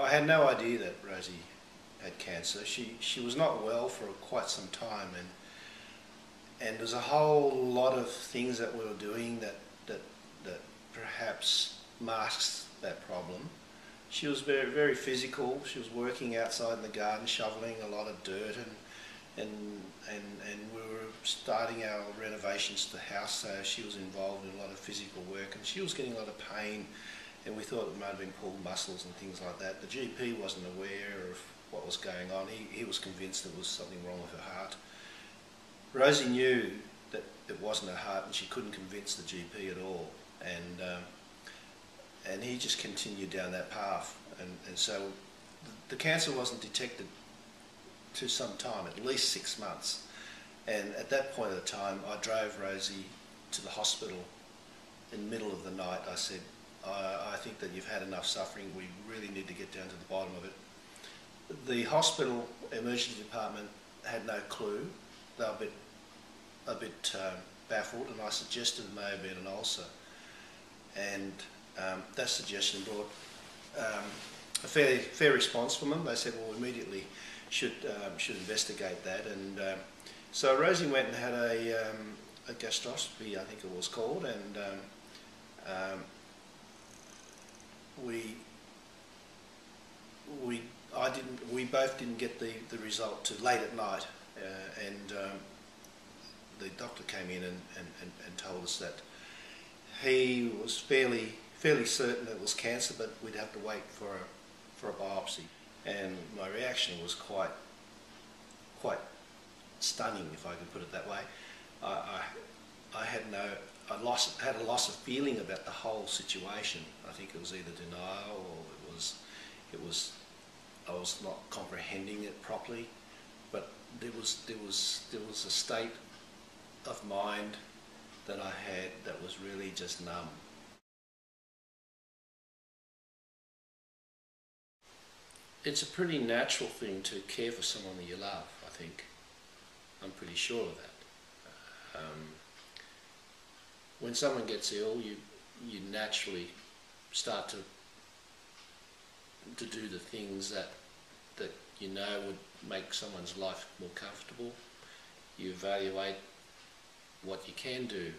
I had no idea that Rosie had cancer. She was not well for quite some time, and there's a whole lot of things that we were doing that perhaps masks that problem. She was very physical. She was working outside in the garden, shoveling a lot of dirt, and we were starting our renovations to the house, so she was involved in a lot of physical work, and she was getting a lot of pain, and we thought it might have been pulled muscles and things like that. The GP wasn't aware of what was going on. He was convinced there was something wrong with her heart. Rosie knew that it wasn't her heart, and she couldn't convince the GP at all, and he just continued down that path, and so the cancer wasn't detected to some time, at least 6 months. And at that point of the time, I drove Rosie to the hospital in the middle of the night. I said, I think that you've had enough suffering, we really need to get down to the bottom of it. The hospital emergency department had no clue. They were a bit baffled, and I suggested it may have been an ulcer. And that suggestion brought a fair response from them. They said, well, immediately should investigate that. And so Rosie went and had a gastroscopy, I think it was called, and we both didn't get the result till late at night, and the doctor came in and told us that he was fairly certain it was cancer, but we'd have to wait for a biopsy. And my reaction was quite stunning, if I can put it that way. I had a loss of feeling about the whole situation. I think it was either denial, or it was I was not comprehending it properly. But there was a state of mind that I had that was really just numb. It's a pretty natural thing to care for someone that you love, I think. I'm pretty sure of that. When someone gets ill, you naturally start to do the things that you know would make someone's life more comfortable. You evaluate what you can do,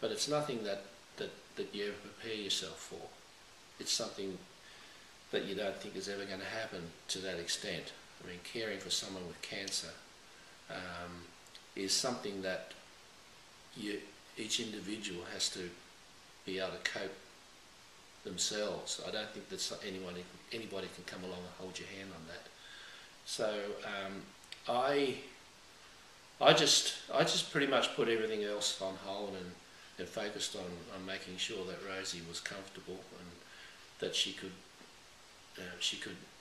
but it's nothing that you ever prepare yourself for. It's something that you don't think is ever going to happen to that extent. I mean, caring for someone with cancer is something that each individual has to be able to cope themselves. I don't think that anybody can come along and hold your hand on that. So I just pretty much put everything else on hold and focused on making sure that Rosie was comfortable and that she could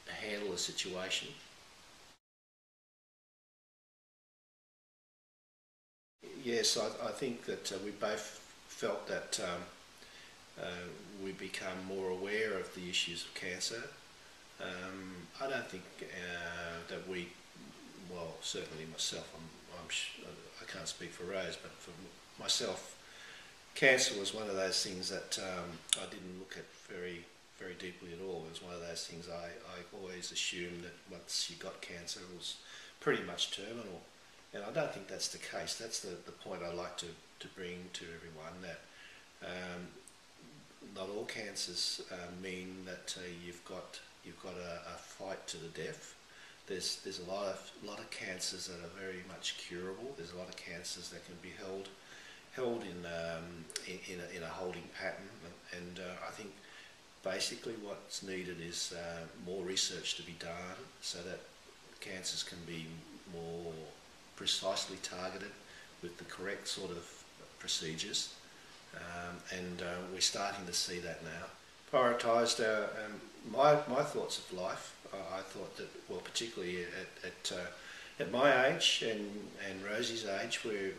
handle the situation. Yes, I think that we both felt that we become more aware of the issues of cancer. I don't think that well, certainly myself, I can't speak for Rose, but for myself, cancer was one of those things that I didn't look at very deeply at all. It was one of those things I always assumed that once you got cancer it was pretty much terminal, and I don't think that's the case. That's the point I like to bring to everyone, that not all cancers mean that you've got a fight to the death. There's a lot of cancers that are very much curable. There's a lot of cancers that can be held in a holding pattern, and I think basically what's needed is more research to be done so that cancers can be more precisely targeted with the correct sort of procedures, and we're starting to see that now. Prioritised my thoughts of life. I thought that, well, particularly at my age and Rosie's age, we're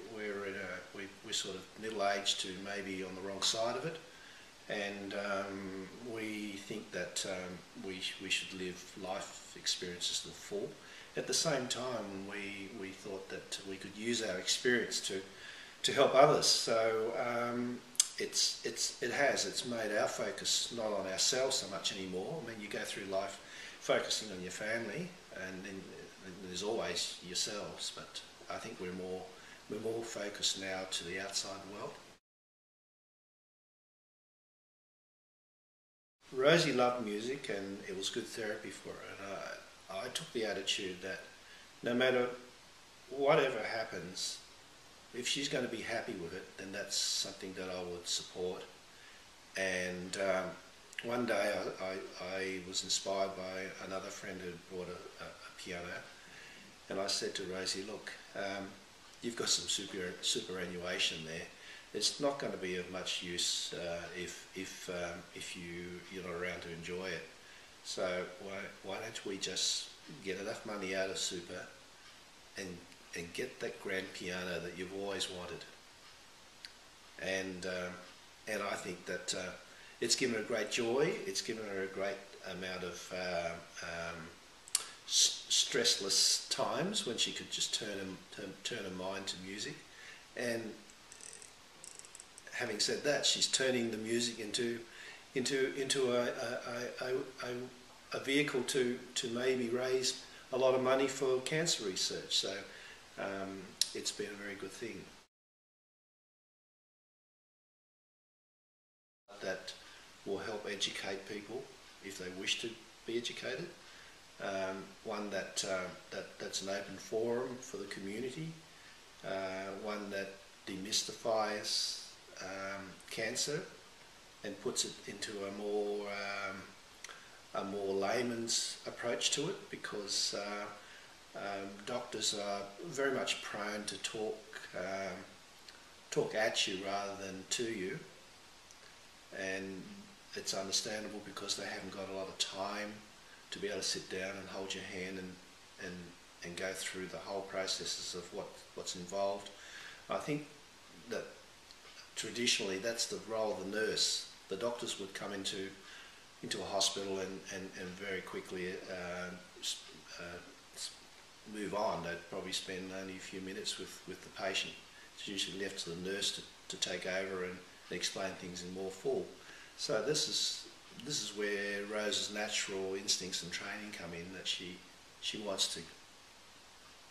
sort of middle-aged to maybe on the wrong side of it, and we think that we should live life experiences to the full. At the same time, we thought that we could use our experience to help others. So it's made our focus not on ourselves so much anymore. I mean, you go through life focusing on your family, and then there's always yourselves, but I think we're more focused now to the outside world. Rosie loved music, and it was good therapy for her, and I took the attitude that no matter whatever happens, if she's going to be happy with it, then that's something that I would support. And one day I was inspired by another friend who brought a piano, and I said to Rosie, look, you've got some superannuation there. It's not going to be of much use if you're not around to enjoy it. So why don't we just get enough money out of super and get that grand piano that you've always wanted? And I think that it's given her great joy. It's given her a great amount of stressless times when she could just turn her mind to music. And having said that, she's turning the music into a vehicle to maybe raise a lot of money for cancer research. So it's been a very good thing. That will help educate people if they wish to be educated. One that's an open forum for the community. One that demystifies cancer and puts it into a more layman's approach to it, because doctors are very much prone to talk at you rather than to you, and it's understandable because they haven't got a lot of time to be able to sit down and hold your hand and go through the whole processes of what's involved. I think that traditionally that's the role of the nurse. The doctors would come into a hospital and very quickly move on. They'd probably spend only a few minutes with the patient. It's usually left to the nurse to take over and explain things in more full. So this is where Rose's natural instincts and training come in, that she wants to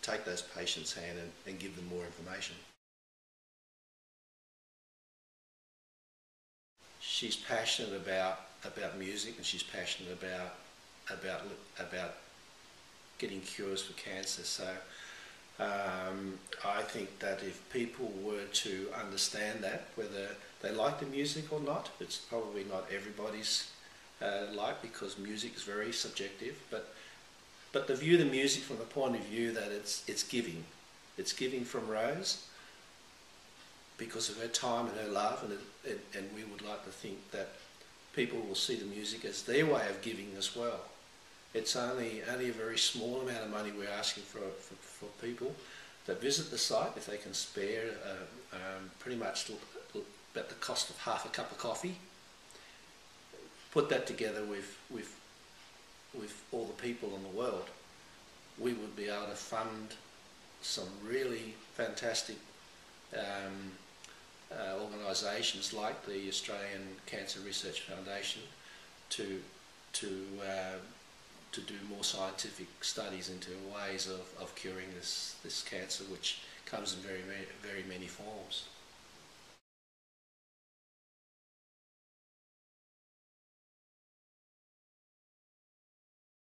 take those patients' hand and give them more information. She's passionate about music, and she's passionate about getting cures for cancer. So I think that if people were to understand that, whether they like the music or not, it's probably not everybody's like, because music is very subjective, but they view the music from the point of view that it's giving. It's giving from Rose because of her time and her love, and we would like to think that people will see the music as their way of giving as well. It's only a very small amount of money we're asking for people that visit the site, if they can spare pretty much about the cost of half a cup of coffee. Put that together with all the people in the world, we would be able to fund some really fantastic organisations like the Australian Cancer Research Foundation to do more scientific studies into ways of curing this cancer, which comes in very many forms.